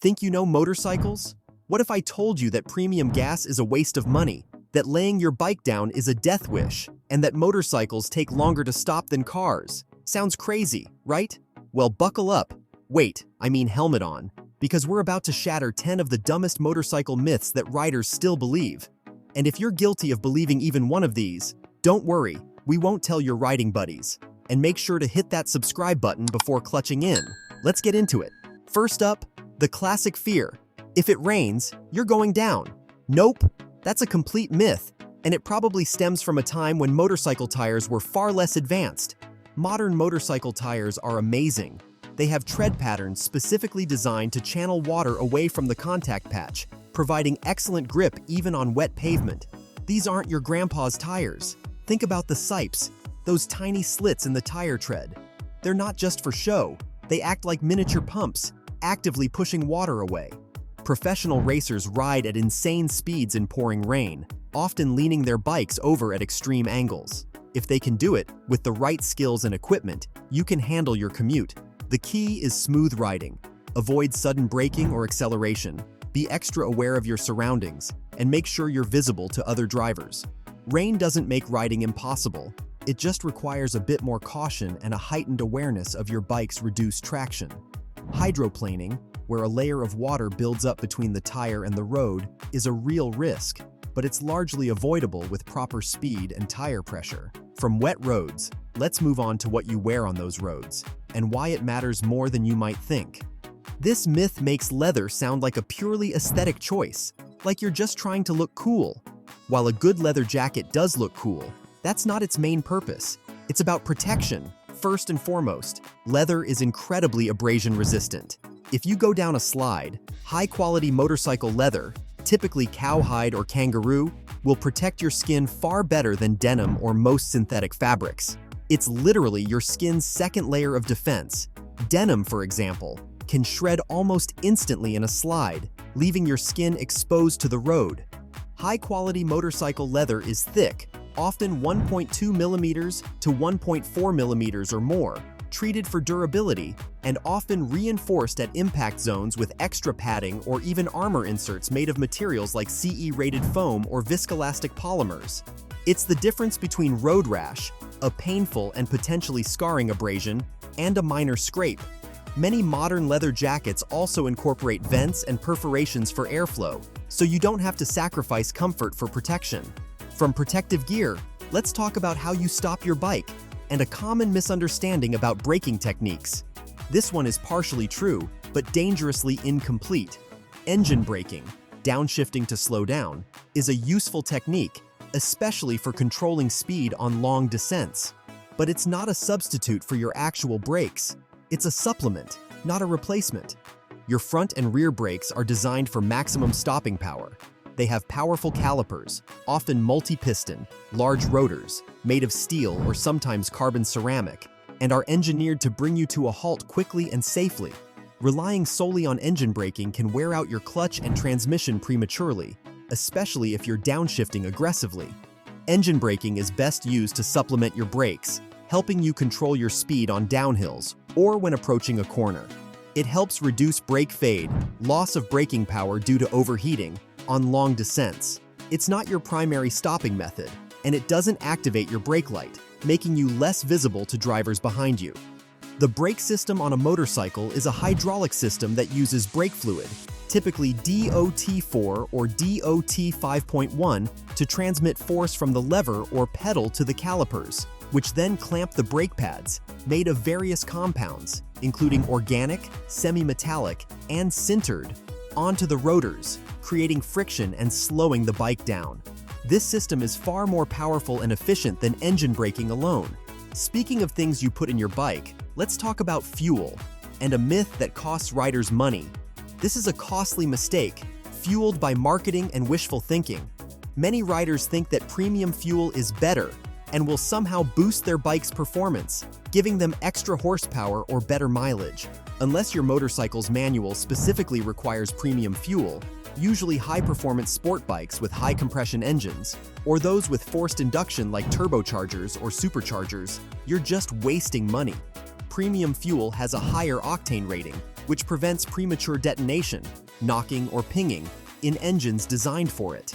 Think you know motorcycles? What if I told you that premium gas is a waste of money, that laying your bike down is a death wish, and that motorcycles take longer to stop than cars? Sounds crazy, right? Well, buckle up. Wait, I mean helmet on, because we're about to shatter 10 of the dumbest motorcycle myths that riders still believe. And if you're guilty of believing even one of these, don't worry, we won't tell your riding buddies. And make sure to hit that subscribe button before clutching in. Let's get into it. First up, the classic fear. If it rains, you're going down. Nope, that's a complete myth, and it probably stems from a time when motorcycle tires were far less advanced. Modern motorcycle tires are amazing. They have tread patterns specifically designed to channel water away from the contact patch, providing excellent grip even on wet pavement. These aren't your grandpa's tires. Think about the sipes, those tiny slits in the tire tread. They're not just for show, they act like miniature pumps, actively pushing water away. Professional racers ride at insane speeds in pouring rain, often leaning their bikes over at extreme angles. If they can do it, with the right skills and equipment, you can handle your commute. The key is smooth riding. Avoid sudden braking or acceleration. Be extra aware of your surroundings, and make sure you're visible to other drivers. Rain doesn't make riding impossible. It just requires a bit more caution and a heightened awareness of your bike's reduced traction. Hydroplaning, where a layer of water builds up between the tire and the road, is a real risk, but it's largely avoidable with proper speed and tire pressure. From wet roads, let's move on to what you wear on those roads, and why it matters more than you might think. This myth makes leather sound like a purely aesthetic choice, like you're just trying to look cool. While a good leather jacket does look cool, that's not its main purpose. It's about protection. First and foremost, leather is incredibly abrasion resistant. If you go down a slide, high-quality motorcycle leather, typically cowhide or kangaroo, will protect your skin far better than denim or most synthetic fabrics. It's literally your skin's second layer of defense. Denim, for example, can shred almost instantly in a slide, leaving your skin exposed to the road. High-quality motorcycle leather is thick, often 1.2 millimeters to 1.4 millimeters or more, treated for durability, and often reinforced at impact zones with extra padding or even armor inserts made of materials like CE-rated foam or viscoelastic polymers. It's the difference between road rash, a painful and potentially scarring abrasion, and a minor scrape. Many modern leather jackets also incorporate vents and perforations for airflow, so you don't have to sacrifice comfort for protection. From protective gear, let's talk about how you stop your bike, and a common misunderstanding about braking techniques. This one is partially true, but dangerously incomplete. Engine braking, downshifting to slow down, is a useful technique, especially for controlling speed on long descents. But it's not a substitute for your actual brakes. It's a supplement, not a replacement. Your front and rear brakes are designed for maximum stopping power. They have powerful calipers, often multi-piston, large rotors, made of steel or sometimes carbon ceramic, and are engineered to bring you to a halt quickly and safely. Relying solely on engine braking can wear out your clutch and transmission prematurely, especially if you're downshifting aggressively. Engine braking is best used to supplement your brakes, helping you control your speed on downhills or when approaching a corner. It helps reduce brake fade, loss of braking power due to overheating, on long descents. It's not your primary stopping method, and it doesn't activate your brake light, making you less visible to drivers behind you. The brake system on a motorcycle is a hydraulic system that uses brake fluid, typically DOT4 or DOT 5.1, to transmit force from the lever or pedal to the calipers, which then clamp the brake pads, made of various compounds, including organic, semi-metallic, and sintered, onto the rotors, creating friction and slowing the bike down. This system is far more powerful and efficient than engine braking alone. Speaking of things you put in your bike, let's talk about fuel, and a myth that costs riders money. This is a costly mistake, fueled by marketing and wishful thinking. Many riders think that premium fuel is better and will somehow boost their bike's performance, giving them extra horsepower or better mileage. Unless your motorcycle's manual specifically requires premium fuel, usually high-performance sport bikes with high-compression engines, or those with forced induction like turbochargers or superchargers, you're just wasting money. Premium fuel has a higher octane rating, which prevents premature detonation, knocking, or pinging in engines designed for it.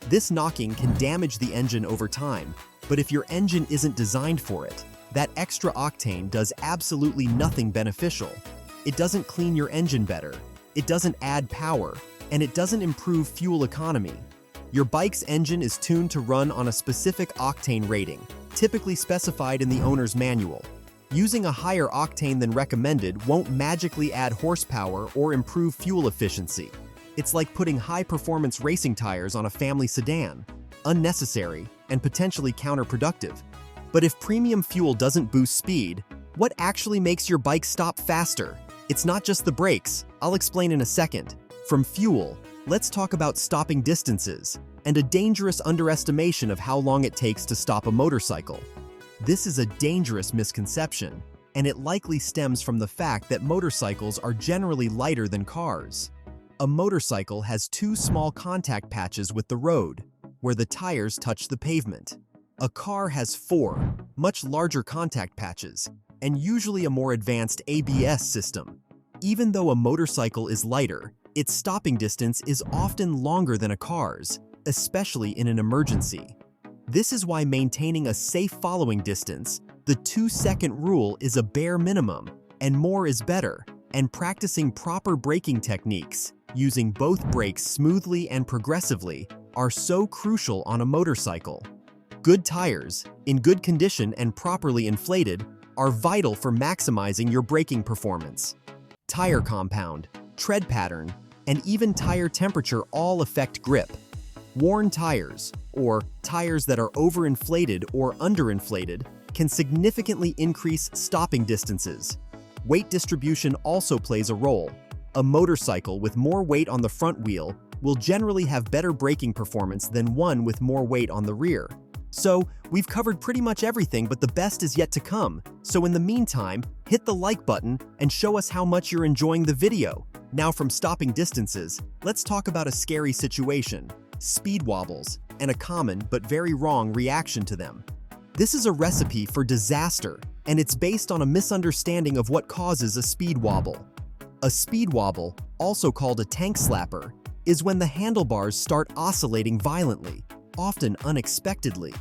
This knocking can damage the engine over time, but if your engine isn't designed for it, that extra octane does absolutely nothing beneficial. It doesn't clean your engine better, it doesn't add power, and it doesn't improve fuel economy. Your bike's engine is tuned to run on a specific octane rating, typically specified in the owner's manual. Using a higher octane than recommended won't magically add horsepower or improve fuel efficiency. It's like putting high-performance racing tires on a family sedan. Unnecessary and potentially counterproductive. But if premium fuel doesn't boost speed, what actually makes your bike stop faster? It's not just the brakes. I'll explain in a second. From fuel, let's talk about stopping distances and a dangerous underestimation of how long it takes to stop a motorcycle. This is a dangerous misconception, and it likely stems from the fact that motorcycles are generally lighter than cars. A motorcycle has two small contact patches with the road, where the tires touch the pavement. A car has four, much larger contact patches, and usually a more advanced ABS system. Even though a motorcycle is lighter, its stopping distance is often longer than a car's, especially in an emergency. This is why maintaining a safe following distance, the 2-second rule, is a bare minimum, and more is better, and practicing proper braking techniques, using both brakes smoothly and progressively, are so crucial on a motorcycle. Good tires, in good condition and properly inflated, are vital for maximizing your braking performance. Tire compound, tread pattern, and even tire temperature all affect grip. Worn tires, or tires that are overinflated or underinflated, can significantly increase stopping distances. Weight distribution also plays a role. A motorcycle with more weight on the front wheel will generally have better braking performance than one with more weight on the rear. So, we've covered pretty much everything, but the best is yet to come. So in the meantime, hit the like button and show us how much you're enjoying the video. Now from stopping distances, let's talk about a scary situation, speed wobbles, and a common but very wrong reaction to them. This is a recipe for disaster, and it's based on a misunderstanding of what causes a speed wobble. A speed wobble, also called a tank slapper, is when the handlebars start oscillating violently, often unexpectedly.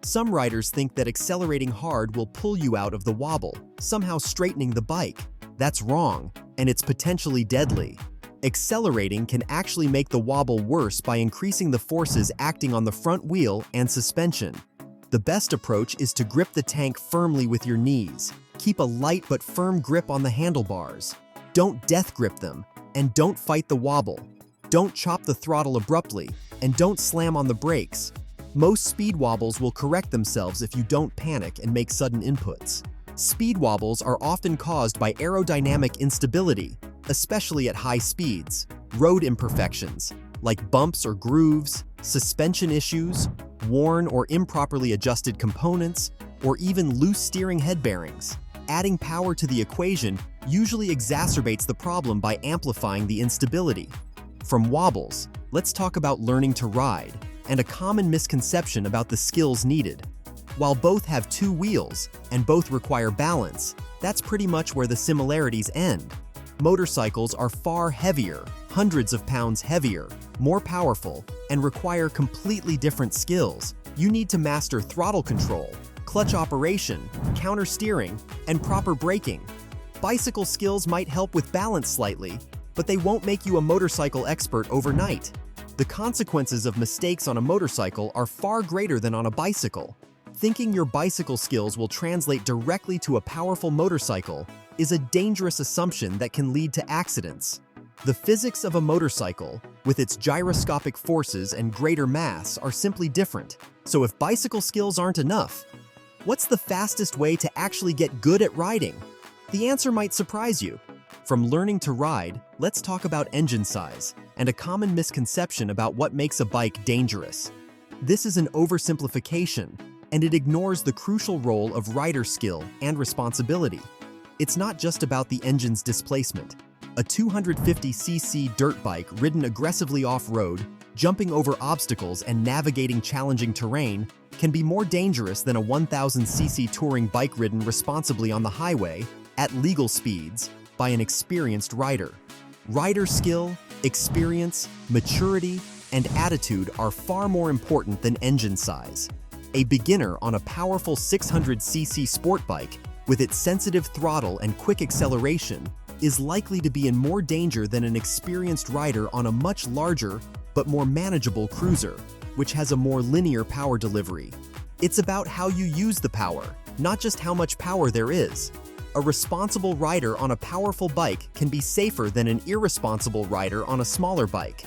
Some riders think that accelerating hard will pull you out of the wobble, somehow straightening the bike. That's wrong, and it's potentially deadly. Accelerating can actually make the wobble worse by increasing the forces acting on the front wheel and suspension. The best approach is to grip the tank firmly with your knees. Keep a light but firm grip on the handlebars. Don't death grip them, and don't fight the wobble. Don't chop the throttle abruptly, and don't slam on the brakes. Most speed wobbles will correct themselves if you don't panic and make sudden inputs. Speed wobbles are often caused by aerodynamic instability, especially at high speeds, road imperfections, like bumps or grooves, suspension issues, worn or improperly adjusted components, or even loose steering head bearings. Adding power to the equation usually exacerbates the problem by amplifying the instability. From wobbles, let's talk about learning to ride, and a common misconception about the skills needed. While both have two wheels and both require balance, that's pretty much where the similarities end. Motorcycles are far heavier, hundreds of pounds heavier, more powerful, and require completely different skills. You need to master throttle control, clutch operation, counter steering, and proper braking. Bicycle skills might help with balance slightly, but they won't make you a motorcycle expert overnight. The consequences of mistakes on a motorcycle are far greater than on a bicycle. Thinking your bicycle skills will translate directly to a powerful motorcycle is a dangerous assumption that can lead to accidents. The physics of a motorcycle, with its gyroscopic forces and greater mass, are simply different. So if bicycle skills aren't enough, what's the fastest way to actually get good at riding? The answer might surprise you. From learning to ride, let's talk about engine size and a common misconception about what makes a bike dangerous. This is an oversimplification, and it ignores the crucial role of rider skill and responsibility. It's not just about the engine's displacement. A 250cc dirt bike ridden aggressively off-road, jumping over obstacles and navigating challenging terrain can be more dangerous than a 1000cc touring bike ridden responsibly on the highway, at legal speeds, by an experienced rider. Rider skill, experience, maturity, and attitude are far more important than engine size. A beginner on a powerful 600cc sport bike with its sensitive throttle and quick acceleration is likely to be in more danger than an experienced rider on a much larger but more manageable cruiser, which has a more linear power delivery. It's about how you use the power, not just how much power there is. A responsible rider on a powerful bike can be safer than an irresponsible rider on a smaller bike.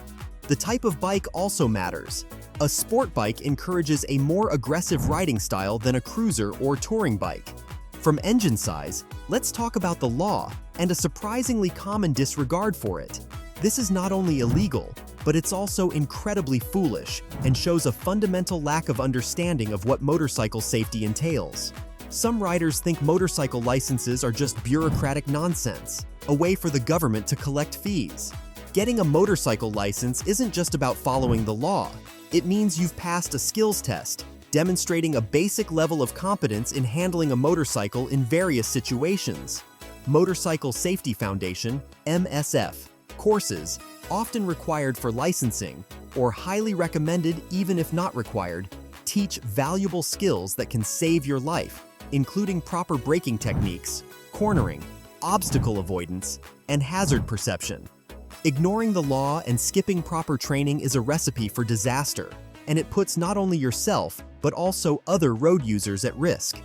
The type of bike also matters. A sport bike encourages a more aggressive riding style than a cruiser or touring bike. From engine size, let's talk about the law and a surprisingly common disregard for it. This is not only illegal, but it's also incredibly foolish and shows a fundamental lack of understanding of what motorcycle safety entails. Some riders think motorcycle licenses are just bureaucratic nonsense, a way for the government to collect fees. Getting a motorcycle license isn't just about following the law. It means you've passed a skills test, demonstrating a basic level of competence in handling a motorcycle in various situations. Motorcycle Safety Foundation (MSF) courses, often required for licensing, or highly recommended even if not required, teach valuable skills that can save your life, including proper braking techniques, cornering, obstacle avoidance, and hazard perception. Ignoring the law and skipping proper training is a recipe for disaster, and it puts not only yourself, but also other road users at risk.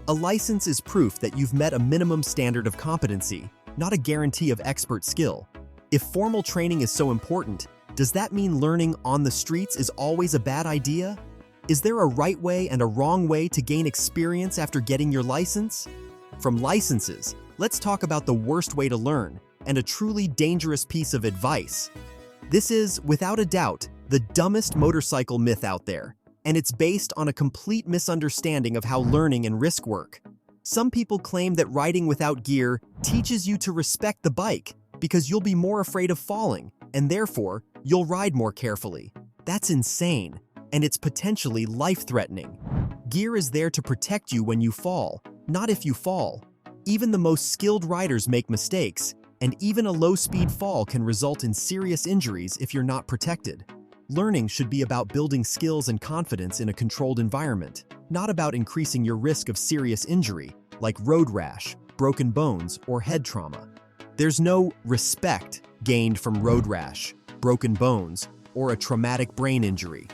A license is proof that you've met a minimum standard of competency, not a guarantee of expert skill. If formal training is so important, does that mean learning on the streets is always a bad idea? Is there a right way and a wrong way to gain experience after getting your license? From licenses, let's talk about the worst way to learn, and a truly dangerous piece of advice. This is, without a doubt, the dumbest motorcycle myth out there, and it's based on a complete misunderstanding of how learning and risk work. Some people claim that riding without gear teaches you to respect the bike because you'll be more afraid of falling, and therefore, you'll ride more carefully. That's insane, and it's potentially life-threatening. Gear is there to protect you when you fall, not if you fall. Even the most skilled riders make mistakes, and even a low-speed fall can result in serious injuries if you're not protected. Learning should be about building skills and confidence in a controlled environment, not about increasing your risk of serious injury, like road rash, broken bones, or head trauma. There's no respect gained from road rash, broken bones, or a traumatic brain injury.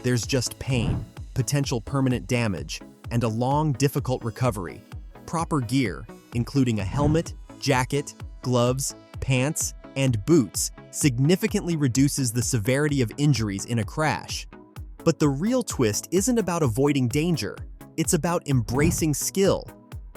There's just pain, potential permanent damage, and a long, difficult recovery. Proper gear, including a helmet, jacket, gloves, pants, and boots, significantly reduces the severity of injuries in a crash. But the real twist isn't about avoiding danger. It's about embracing skill.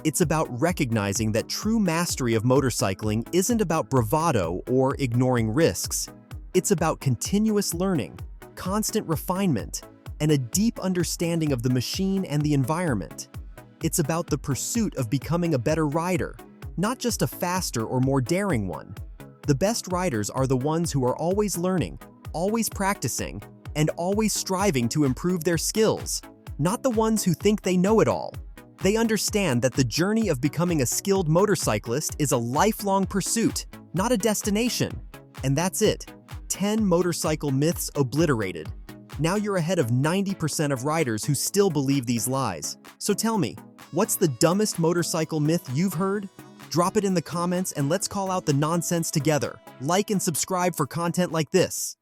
It's about recognizing that true mastery of motorcycling isn't about bravado or ignoring risks. It's about continuous learning, constant refinement, and a deep understanding of the machine and the environment. It's about the pursuit of becoming a better rider, not just a faster or more daring one. The best riders are the ones who are always learning, always practicing, and always striving to improve their skills, not the ones who think they know it all. They understand that the journey of becoming a skilled motorcyclist is a lifelong pursuit, not a destination. And that's it. 10 motorcycle myths obliterated. Now you're ahead of 90% of riders who still believe these lies. So tell me, what's the dumbest motorcycle myth you've heard? Drop it in the comments and let's call out the nonsense together. Like and subscribe for content like this.